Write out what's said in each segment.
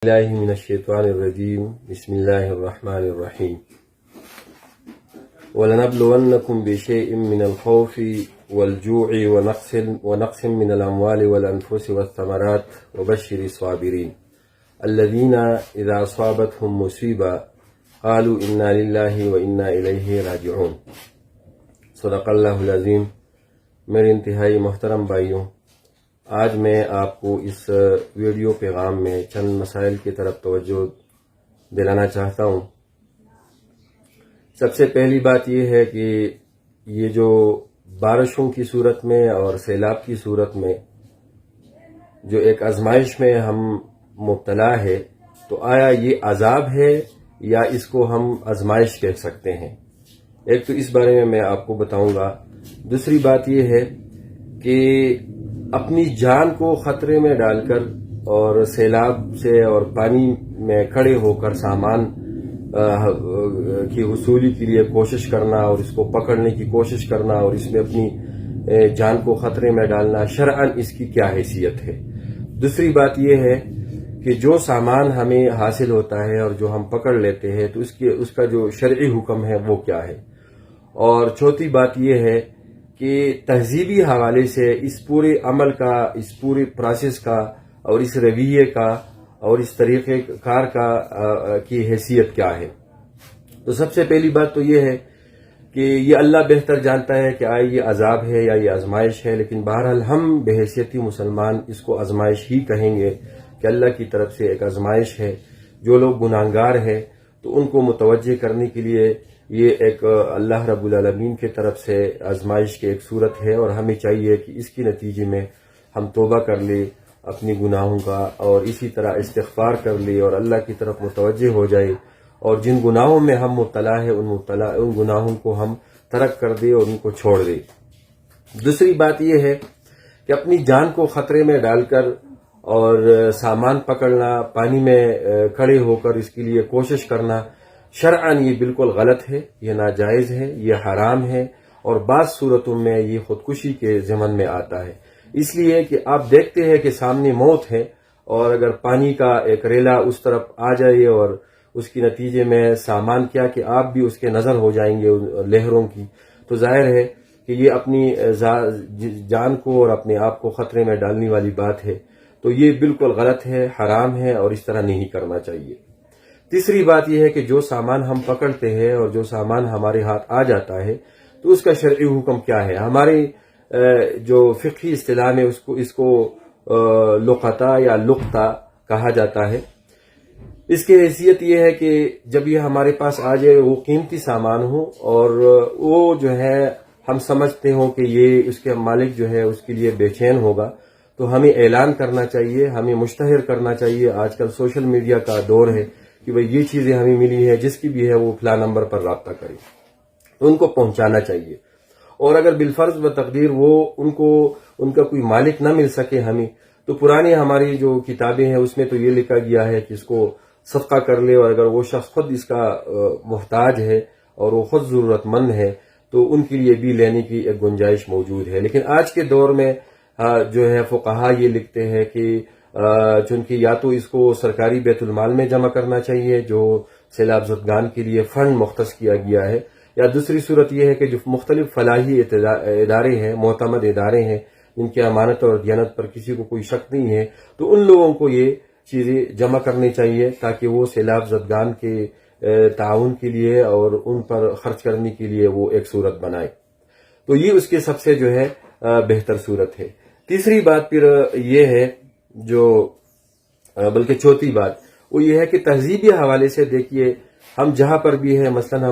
الله من الشيطان الرجيم بسم الله الرحمن الرحيم ولنبلونكم بشيء من الخوف والجوع ونقص من الأموال والأنفس والثمرات وبشر الصابرين الذين إذا أصابتهم مصيبة قالوا إنا لله وإنا إليه راجعون صدق اللہ العظیم۔ میرے انتہائی محترم بھائیوں، آج میں آپ کو اس ویڈیو پیغام میں چند مسائل کی طرف توجہ دلانا چاہتا ہوں۔ سب سے پہلی بات یہ ہے کہ یہ جو بارشوں کی صورت میں اور سیلاب کی صورت میں جو ایک آزمائش میں ہم مبتلا ہے، تو آیا یہ عذاب ہے یا اس کو ہم آزمائش کہہ سکتے ہیں؟ ایک تو اس بارے میں آپ کو بتاؤں گا۔ دوسری بات یہ ہے کہ اپنی جان کو خطرے میں ڈال کر اور سیلاب سے اور پانی میں کھڑے ہو کر سامان کی حصولی کے لیے کوشش کرنا اور اس کو پکڑنے کی کوشش کرنا اور اس میں اپنی جان کو خطرے میں ڈالنا، شرعاً اس کی کیا حیثیت ہے؟ دوسری بات یہ ہے کہ جو سامان ہمیں حاصل ہوتا ہے اور جو ہم پکڑ لیتے ہیں تو اس کا جو شرعی حکم ہے وہ کیا ہے؟ اور چوتھی بات یہ ہے کہ تہذیبی حوالے سے اس پورے عمل کا، اس پورے پروسیس کا اور اس رویے کا اور اس طریقہ کار کی حیثیت کیا ہے؟ تو سب سے پہلی بات تو یہ ہے کہ یہ اللہ بہتر جانتا ہے کہ آئے یہ عذاب ہے یا یہ آزمائش ہے، لیکن بہرحال ہم بحیثیتی مسلمان اس کو آزمائش ہی کہیں گے کہ اللہ کی طرف سے ایک آزمائش ہے۔ جو لوگ گناہگار ہیں تو ان کو متوجہ کرنے کے لیے یہ ایک اللہ رب العالمین کی طرف سے آزمائش کی ایک صورت ہے، اور ہمیں چاہیے کہ اس کی نتیجے میں ہم توبہ کر لیں اپنی گناہوں کا، اور اسی طرح استغفار کر لیں اور اللہ کی طرف متوجہ ہو جائے، اور جن گناہوں میں ہم مبتلا ہیں ان گناہوں کو ہم ترک کر دیں اور ان کو چھوڑ دیں۔ دوسری بات یہ ہے کہ اپنی جان کو خطرے میں ڈال کر اور سامان پکڑنا، پانی میں کھڑے ہو کر اس کے لیے کوشش کرنا، شرعاً یہ بالکل غلط ہے، یہ ناجائز ہے، یہ حرام ہے، اور بعض صورتوں میں یہ خودکشی کے ضمن میں آتا ہے۔ اس لیے کہ آپ دیکھتے ہیں کہ سامنے موت ہے، اور اگر پانی کا ایک ریلا اس طرف آ جائے اور اس کی نتیجے میں سامان کیا کہ آپ بھی اس کے نظر ہو جائیں گے لہروں کی، تو ظاہر ہے کہ یہ اپنی جان کو اور اپنے آپ کو خطرے میں ڈالنے والی بات ہے۔ تو یہ بالکل غلط ہے، حرام ہے، اور اس طرح نہیں کرنا چاہیے۔ تیسری بات یہ ہے کہ جو سامان ہم پکڑتے ہیں اور جو سامان ہمارے ہاتھ آ جاتا ہے تو اس کا شرعی حکم کیا ہے؟ ہمارے جو فقہی اصطلاح میں اس کو لقطہ یا لقطہ کہا جاتا ہے۔ اس کی حیثیت یہ ہے کہ جب یہ ہمارے پاس آ جائے وہ قیمتی سامان ہو، اور وہ جو ہے ہم سمجھتے ہوں کہ یہ اس کے مالک جو ہے اس کے لیے بے چین ہوگا، تو ہمیں اعلان کرنا چاہیے، ہمیں مشتہر کرنا چاہیے۔ آج کل سوشل میڈیا کا دور ہے کہ بھئی یہ چیزیں ہمیں ملی ہے، جس کی بھی ہے وہ فلاں نمبر پر رابطہ کرے، تو ان کو پہنچانا چاہیے۔ اور اگر بالفرض و تقدیر وہ ان کا کوئی مالک نہ مل سکے ہمیں، تو پرانی ہماری جو کتابیں ہیں اس میں تو یہ لکھا گیا ہے کہ اس کو صدقہ کر لے، اور اگر وہ شخص خود اس کا محتاج ہے اور وہ خود ضرورت مند ہے تو ان کے لیے بھی لینے کی ایک گنجائش موجود ہے۔ لیکن آج کے دور میں جو ہے فقہا یہ لکھتے ہیں کہ چونکہ یا تو اس کو سرکاری بیت المال میں جمع کرنا چاہیے جو سیلاب زدگان کے لیے فنڈ مختص کیا گیا ہے، یا دوسری صورت یہ ہے کہ جو مختلف فلاحی ادارے ہیں، معتمد ادارے ہیں، جن کی امانت اور دیانت پر کسی کو کوئی شک نہیں ہے، تو ان لوگوں کو یہ چیزیں جمع کرنی چاہیے تاکہ وہ سیلاب زدگان کے تعاون کے لیے اور ان پر خرچ کرنے کے لیے وہ ایک صورت بنائے۔ تو یہ اس کے سب سے جو ہے بہتر صورت ہے۔ تیسری بات پھر یہ ہے بلکہ چوتھی بات وہ یہ ہے کہ تہذیبی حوالے سے دیکھیے، ہم جہاں پر بھی ہیں، مثلا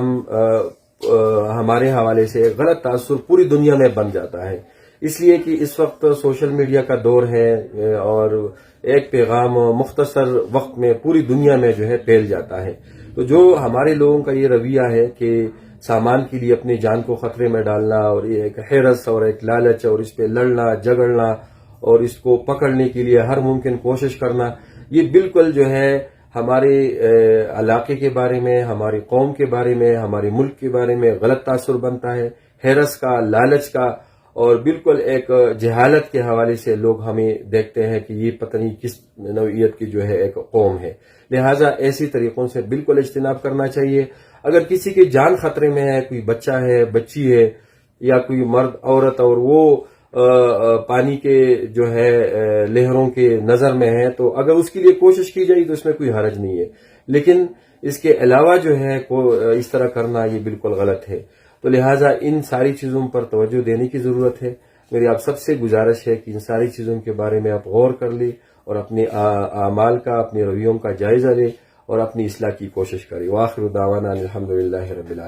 ہمارے حوالے سے غلط تاثر پوری دنیا میں بن جاتا ہے، اس لیے کہ اس وقت سوشل میڈیا کا دور ہے، اور ایک پیغام مختصر وقت میں پوری دنیا میں جو ہے پھیل جاتا ہے۔ تو جو ہمارے لوگوں کا یہ رویہ ہے کہ سامان کے لیے اپنی جان کو خطرے میں ڈالنا، اور ایک حرص اور ایک لالچ، اور اس پہ لڑنا جھگڑنا اور اس کو پکڑنے کے لیے ہر ممکن کوشش کرنا، یہ بالکل جو ہے ہمارے علاقے کے بارے میں، ہماری قوم کے بارے میں، ہمارے ملک کے بارے میں غلط تاثر بنتا ہے، حرص کا، لالچ کا، اور بالکل ایک جہالت کے حوالے سے لوگ ہمیں دیکھتے ہیں کہ یہ پتہ نہیں کس نوعیت کی جو ہے ایک قوم ہے. لہٰذا ایسی طریقوں سے بالکل اجتناب کرنا چاہیے. اگر کسی کی جان خطرے میں ہے، کوئی بچہ ہے، بچی ہے یا کوئی مرد عورت، اور وہ پانی کے جو ہے لہروں کے نظر میں ہے، تو اگر اس کے لیے کوشش کی جائے تو اس میں کوئی حرج نہیں ہے. لیکن اس کے علاوہ جو ہے اس طرح کرنا یہ بالکل غلط ہے. تو لہٰذا ان ساری چیزوں پر توجہ دینے کی ضرورت ہے. میری آپ سب سے گزارش ہے کہ ان ساری چیزوں کے بارے میں آپ غور کر لیں اور اپنے اعمال کا، اپنے رویوں کا جائزہ لیں اور اپنی اصلاح کی کوشش کریں. وآخر دعوانا الحمدللہ رب العالمین.